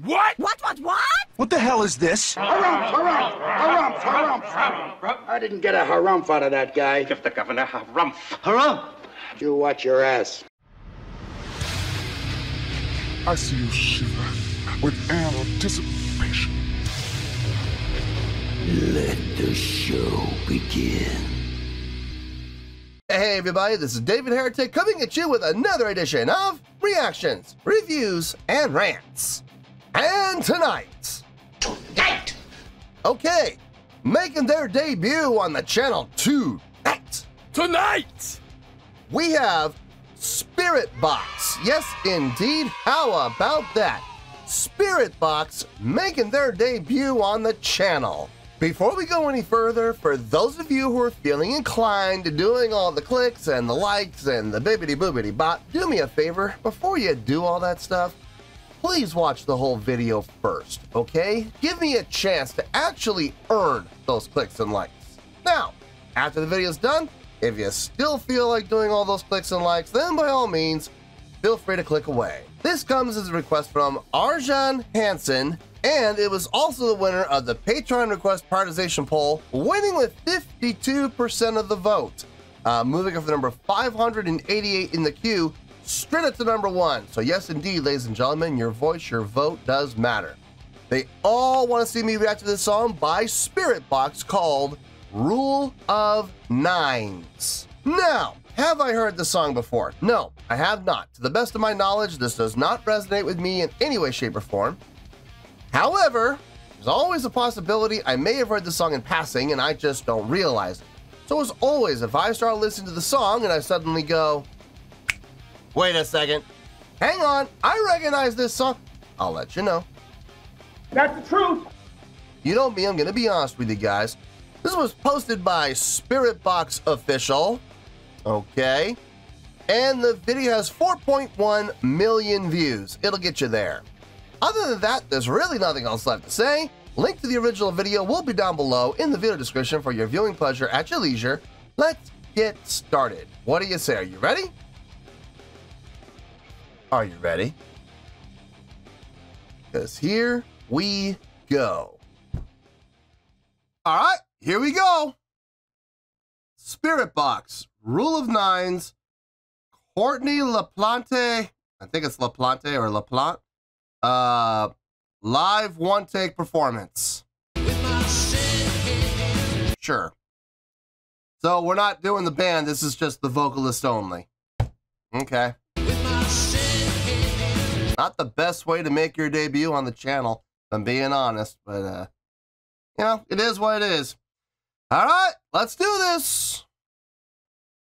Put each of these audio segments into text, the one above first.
What? What? What the hell is this? Harumph. I didn't get a harumph out of that guy. Give the governor harumph. Harumph? You watch your ass. I see you shiver with anticipation. Let the show begin. Hey everybody, this is David Heretic coming at you with another edition of Reactions, Reviews, and Rants. And tonight, okay, making their debut on the channel tonight, we have Spiritbox. Yes, indeed. How about that? Spiritbox making their debut on the channel. Before we go any further, for those of you who are feeling inclined to doing all the clicks and the likes and the bibbity boobity bot, do me a favor, before you do all that stuff, please watch the whole video first, okay? Give me a chance to actually earn those clicks and likes. Now, after the video's done, if you still feel like doing all those clicks and likes, then by all means, feel free to click away. This comes as a request from Arjan Hansen, and it was also the winner of the Patreon request prioritization poll, winning with 52% of the vote, moving up from number 588 in the queue, straight up to number 1. So yes, indeed, ladies and gentlemen, your voice, your vote does matter. They all want to see me react to this song by Spiritbox called Rule of Nines. Now, have I heard this song before? No, I have not. To the best of my knowledge, this does not resonate with me in any way, shape, or form. However, there's always a possibility I may have heard the song in passing and I just don't realize it. So as always, if I start listening to the song and I suddenly go, wait a second, hang on, I recognize this song, I'll let you know. That's the truth. You know me, I'm gonna be honest with you guys. This was posted by Spiritbox Official, okay? And the video has 4.1 million views. It'll get you there. Other than that, there's really nothing else left to say. Link to the original video will be down below in the video description for your viewing pleasure at your leisure. Let's get started. What do you say? Are you ready? Are you ready? Because here we go. All right, here we go. Spiritbox, Rule of Nines, Courtney LaPlante, I think it's LaPlante or LaPlante, live one take performance. Sure. So we're not doing the band, this is just the vocalist only. Okay. Not the best way to make your debut on the channel, if I'm being honest, but you know, it is what it is. All right, let's do this.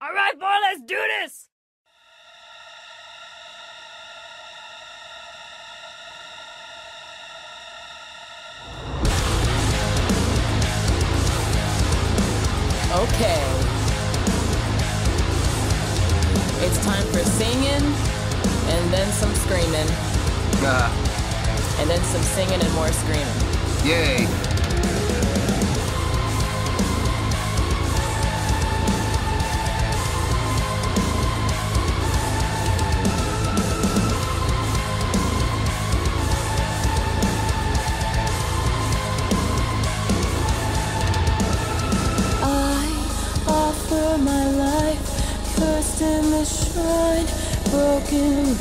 All right, boy, let's do this. Okay. It's time for singing, and then some screaming. And then some singing and more screaming. Yay. In the shrine, broken,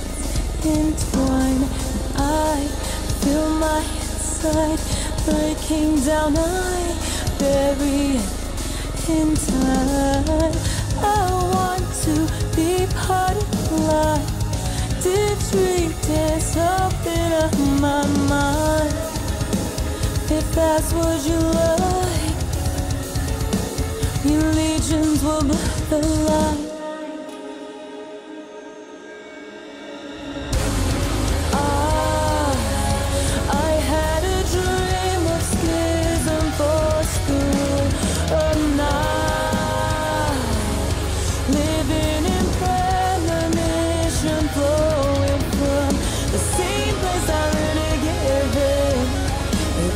entwined, I feel my inside breaking down. I bury it in time. I want to be part of life. Did dream dance up in my mind? If that's what you like, your legions will blur the light.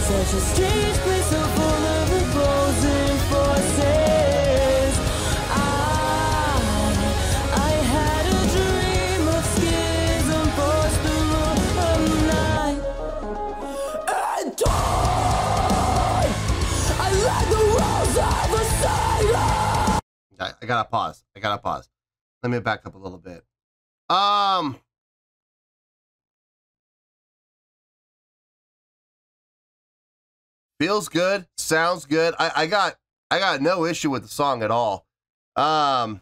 Such a strange place so full of opposing forces. I had a dream of schism forced the rule of night. gotta pause. I gotta pause. Let me back up a little bit. Feels good, sounds good. I got no issue with the song at all. I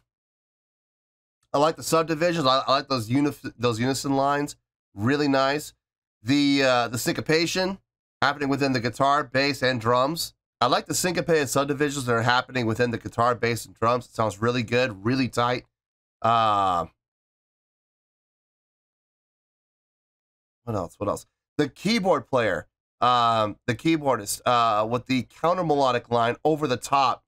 like the subdivisions. I like those unison lines. Really nice. The syncopation happening within the guitar, bass, and drums. I like the syncopated subdivisions that are happening within the guitar, bass, and drums. It sounds really good, really tight. What else? What else? The keyboard player, the keyboardist, with the counter melodic line over the top,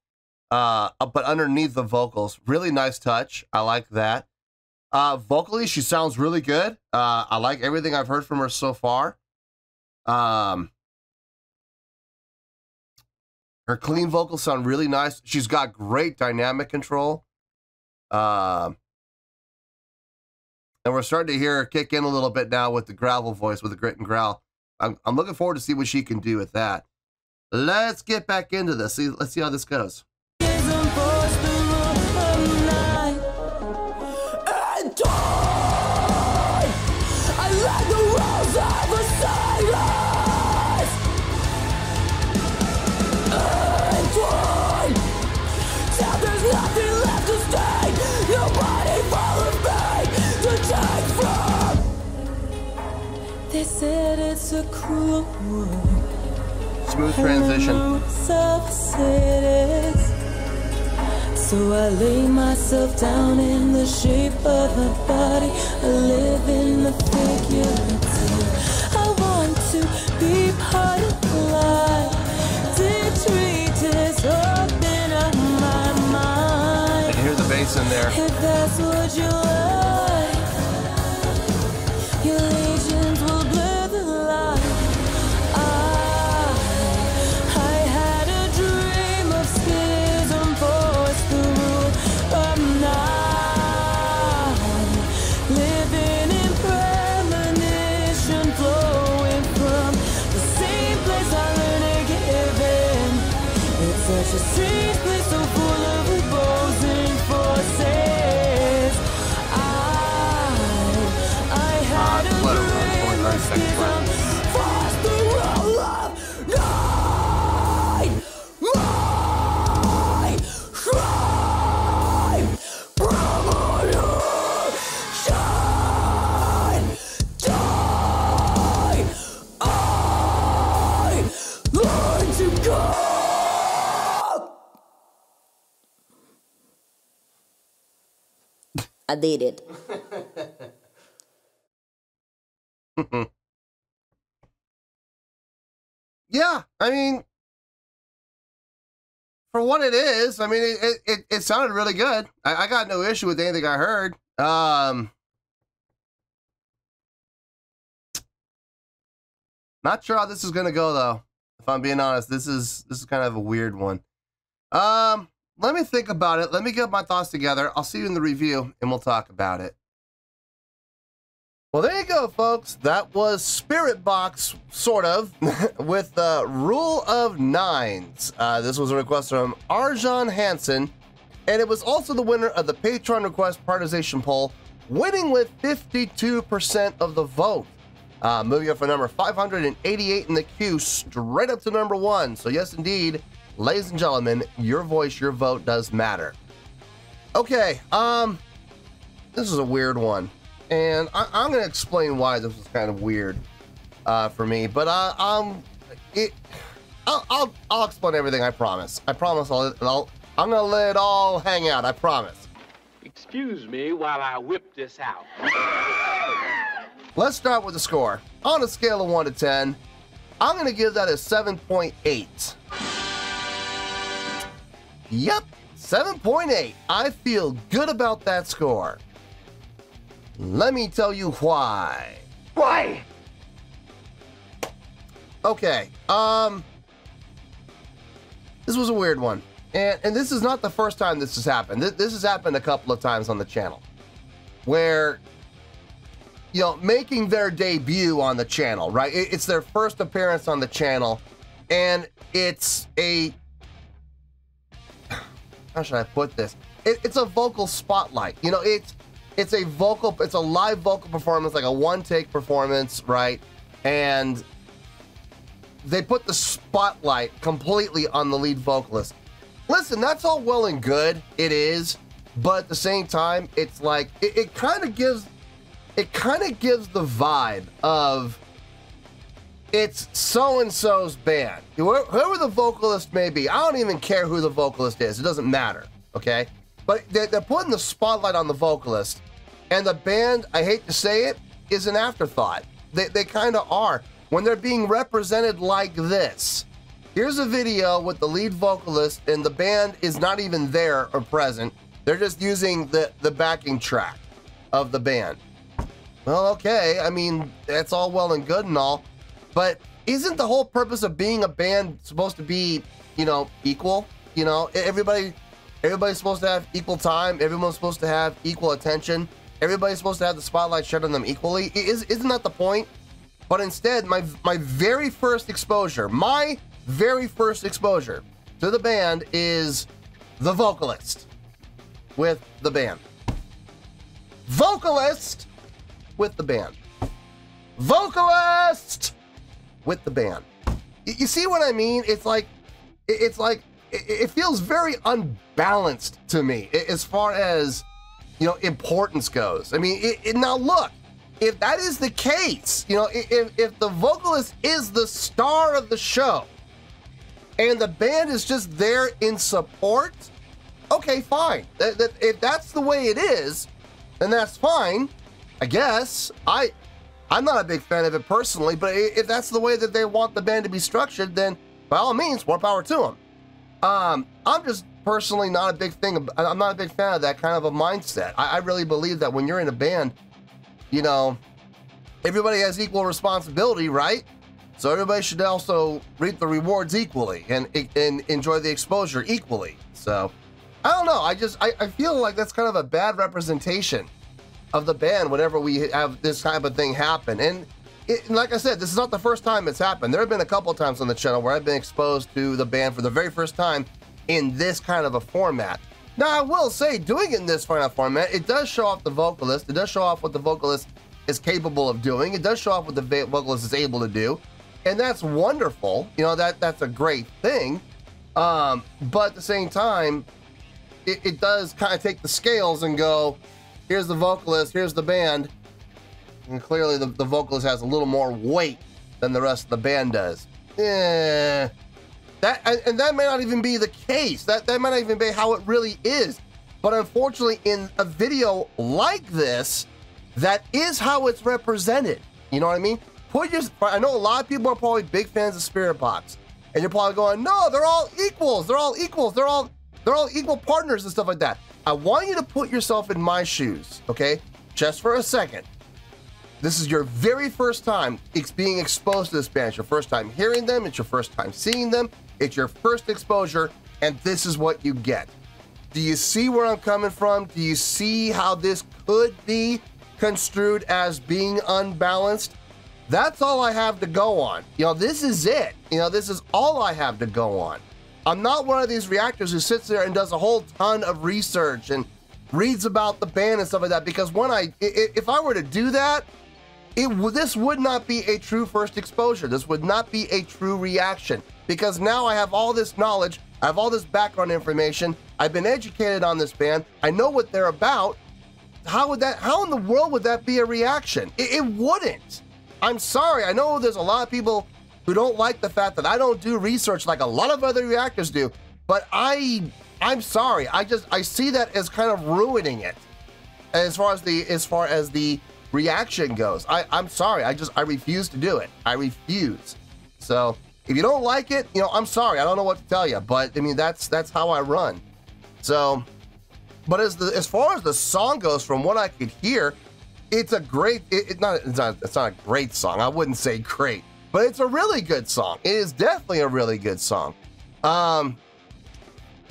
but underneath the vocals. Really nice touch. I like that. Vocally, she sounds really good. I like everything I've heard from her so far. Her clean vocals sound really nice. She's got great dynamic control. And we're starting to hear her kick in a little bit now with the gravel voice, with the grit and growl. I'm looking forward to see what she can do with that. Let's get back into this. Let's see how this goes. They said it's a cruel world. Smooth transition. So I lay myself down in the shape of a body. I live in the figurative. I want to be part of life. Detritus open up my mind. I can hear the bass in there. If that's what you like, your legions will blur the light. I had a dream of schism forced the rule of night. Living in premonition, flowing from the same place I learned to give in. It's such a strange place, so full of opposing forces. I had a dream of schism forced the rule of night. My crime, premonition, die. I learn to go. I did it. Yeah, I mean, for what it is, I mean, it sounded really good. I got no issue with anything I heard. Not sure how this is gonna go though. If I'm being honest, this is kind of a weird one. Let me think about it. Let me get my thoughts together. I'll see you in the review and we'll talk about it. Well, there you go, folks. That was Spiritbox, sort of, with Rule of Nines. This was a request from Arjan Hansen, and it was also the winner of the Patreon request prioritization poll, winning with 52% of the vote. Moving up from number 588 in the queue, straight up to number 1. So yes, indeed, ladies and gentlemen, your voice, your vote does matter. Okay, this is a weird one, and I'm going to explain why this was kind of weird for me. But I'll explain everything. I promise. I'm going to let it all hang out. I promise. Excuse me while I whip this out. Let's start with the score. On a scale of 1 to 10, I'm going to give that a 7.8. Yep, 7.8. I feel good about that score. Let me tell you why. Why? Okay, this was a weird one. And this is not the first time this has happened. This has happened a couple of times on the channel, where, you know, making their debut on the channel, right? It's their first appearance on the channel, and it's a, how should I put this? it's a vocal spotlight. You know, it's a live vocal performance, like a one-take performance, right? And they put the spotlight completely on the lead vocalist. Listen, that's all well and good. It is, but at the same time, it's like it kind of gives the vibe of it's so-and-so's band. Whoever the vocalist may be, I don't even care who the vocalist is. It doesn't matter, okay? But they're putting the spotlight on the vocalist, and the band, I hate to say it, is an afterthought. They kind of are. When they're being represented like this, here's a video with the lead vocalist, and the band is not even there or present. They're just using the backing track of the band. Well, okay, I mean, that's all well and good and all, but isn't the whole purpose of being a band supposed to be, you know, equal? You know, everybody's supposed to have equal time. Everyone's supposed to have equal attention. Everybody's supposed to have the spotlight shed on them equally. Isn't that the point? But instead, my very first exposure to the band is the vocalist with the band. Vocalist with the band. Vocalist with the band. You see what I mean? It's like it feels very unbalanced to me as far as, you know, importance goes. I mean, now look, if that is the case, you know, if the vocalist is the star of the show and the band is just there in support, okay, fine. If that's the way it is, then that's fine, I guess. I'm not a big fan of it personally, but if that's the way that they want the band to be structured, then by all means, more power to them. I'm just personally not a big fan of that kind of a mindset. I really believe that when you're in a band, you know, everybody has equal responsibility, right? So everybody should also reap the rewards equally and enjoy the exposure equally. So I don't know. I feel like that's kind of a bad representation of the band whenever we have this type of thing happen. And like I said, this is not the first time it's happened. There have been a couple of times on the channel where I've been exposed to the band for the very first time in this kind of a format. Now, I will say, doing it in this kind of format, it does show off the vocalist. It does show off what the vocalist is capable of doing. It does show off what the vocalist is able to do. And that's wonderful. You know, that's a great thing. But at the same time, it does kind of take the scales and go, here's the vocalist, here's the band. And clearly the vocalist has a little more weight than the rest of the band does. And that may not even be the case. That might not even be how it really is. But unfortunately, in a video like this, that is how it's represented. You know what I mean? I know a lot of people are probably big fans of Spiritbox, and you're probably going, no, they're all equals. They're all equals. They're all equal partners and stuff like that. I want you to put yourself in my shoes, okay? Just for a second. This is your very first time being exposed to this band. It's your first time hearing them. It's your first time seeing them. It's your first exposure, and this is what you get. Do you see where I'm coming from? Do you see how this could be construed as being unbalanced? That's all I have to go on. You know, this is it. You know, this is all I have to go on. I'm not one of these reactors who sits there and does a whole ton of research and reads about the band and stuff like that, because if I were to do that, this would not be a true first exposure. This would not be a true reaction, because now I have all this knowledge, I have all this background information, I've been educated on this band, I know what they're about. How in the world would that be a reaction? It wouldn't. I'm sorry. I know there's a lot of people who don't like the fact that I don't do research like a lot of other reactors do, but I'm sorry. I see that as kind of ruining it as far as the reaction goes. I'm sorry. I refuse to do it. I refuse. So if you don't like it, you know, I'm sorry. I don't know what to tell you, but I mean, that's how I run. So, but as far as the song goes, from what I could hear, it's a great, it's not a great song. I wouldn't say great, but it's a really good song. It is definitely a really good song. I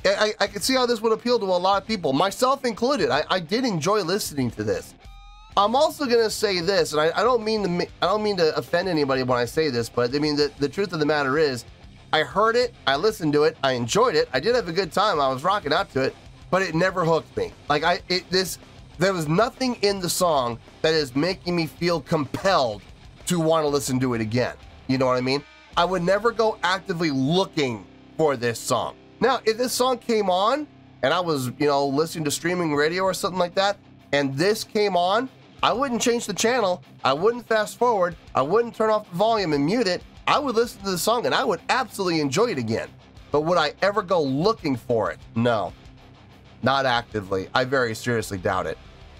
can see how this would appeal to a lot of people, myself included. I did enjoy listening to this. I'm also gonna say this, and I don't mean to offend anybody when I say this, but I mean the truth of the matter is, I heard it, I listened to it, I enjoyed it, I did have a good time, I was rocking out to it, but it never hooked me. Like there was nothing in the song that is making me feel compelled to want to listen to it again. You know what I mean? I would never go actively looking for this song. Now, if this song came on and I was, listening to streaming radio or something like that, and this came on, I wouldn't change the channel. I wouldn't fast forward. I wouldn't turn off the volume and mute it. I would listen to the song and I would absolutely enjoy it again. But would I ever go looking for it? No, not actively. I very seriously doubt it.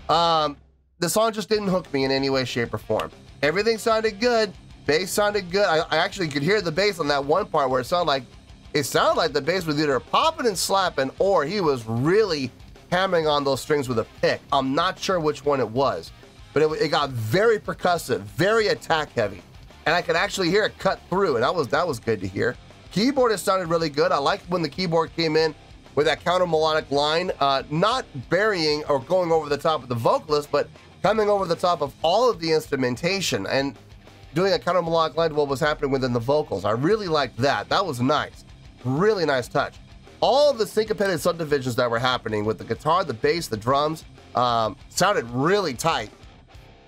The song just didn't hook me in any way, shape, or form. Everything sounded good. Bass sounded good. I actually could hear the bass on that one part where it sounded like the bass was either popping and slapping or he was really hammering on those strings with a pick. I'm not sure which one it was, but it got very percussive, very attack heavy, and I could actually hear it cut through, and that was good to hear. Keyboard sounded really good. I liked when the keyboard came in with that counter melodic line, not burying or going over the top of the vocalist, but coming over the top of all of the instrumentation and doing a counter melodic line to what was happening within the vocals. I really liked that. That was nice. Really nice touch. All of the syncopated subdivisions that were happening with the guitar, the bass, the drums, sounded really tight.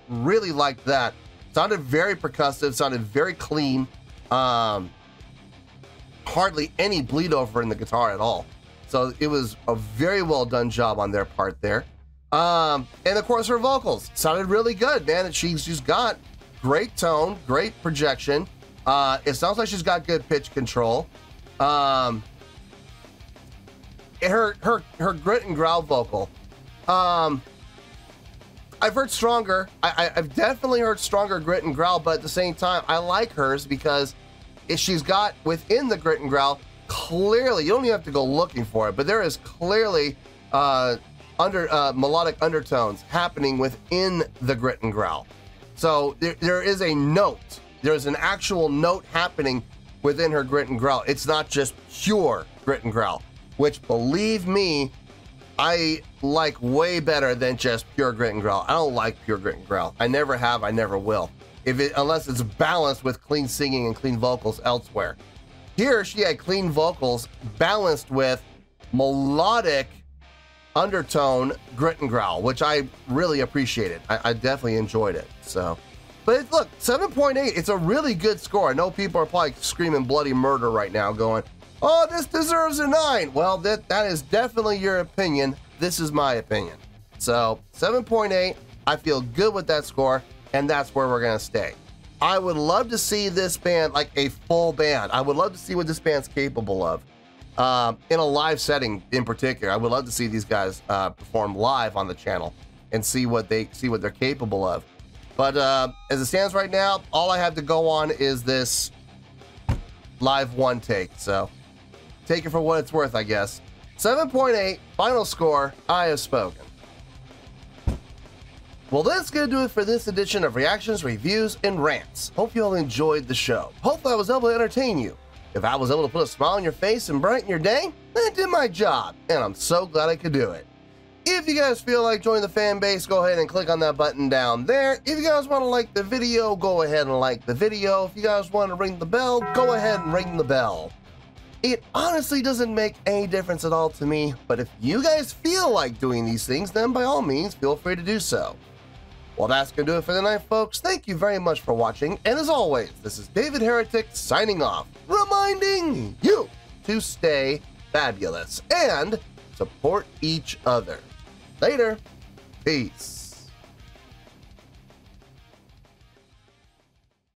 Really liked that. Sounded very percussive, sounded very clean. Hardly any bleed over in the guitar at all. So it was a very well done job on their part there. And of course her vocals sounded really good, man. And she's got great tone, great projection. It sounds like she's got good pitch control. Her grit and growl vocal. I've heard stronger. I've definitely heard stronger grit and growl, but at the same time, I like hers because she's got within the grit and growl, clearly, you don't even have to go looking for it, but there is clearly melodic undertones happening within the grit and growl. So there is a note. There's an actual note happening within her grit and growl. It's not just pure grit and growl, which, believe me, I like way better than just pure grit and growl. I don't like pure grit and growl. I never have, I never will. Unless it's balanced with clean singing and clean vocals elsewhere. Here, she had clean vocals balanced with melodic undertone grit and growl, which I really appreciated. I definitely enjoyed it. So, but look, 7.8, it's a really good score. I know people are probably screaming bloody murder right now going, oh, this deserves a 9. Well, that is definitely your opinion. This is my opinion. So 7.8, I feel good with that score, and that's where we're going to stay. I would love to see this band, like a full band. I would love to see what this band's capable of. In a live setting in particular, I would love to see these guys perform live on the channel and see what they're capable of. But as it stands right now, all I have to go on is this live one take. So take it for what it's worth, I guess. 7.8, final score, I have spoken. Well, that's going to do it for this edition of Reactions, Reviews, and Rants. Hope you all enjoyed the show. Hope I was able to entertain you. If I was able to put a smile on your face and brighten your day, I did my job, and I'm so glad I could do it. If you guys feel like joining the fan base, go ahead and click on that button down there. If you guys want to like the video, go ahead and like the video. If you guys want to ring the bell, go ahead and ring the bell. It honestly doesn't make any difference at all to me, but if you guys feel like doing these things, then by all means, feel free to do so. Well, that's going to do it for the night, folks. Thank you very much for watching, and as always, this is David Heretic signing off, reminding you to stay fabulous and support each other. Later. Peace.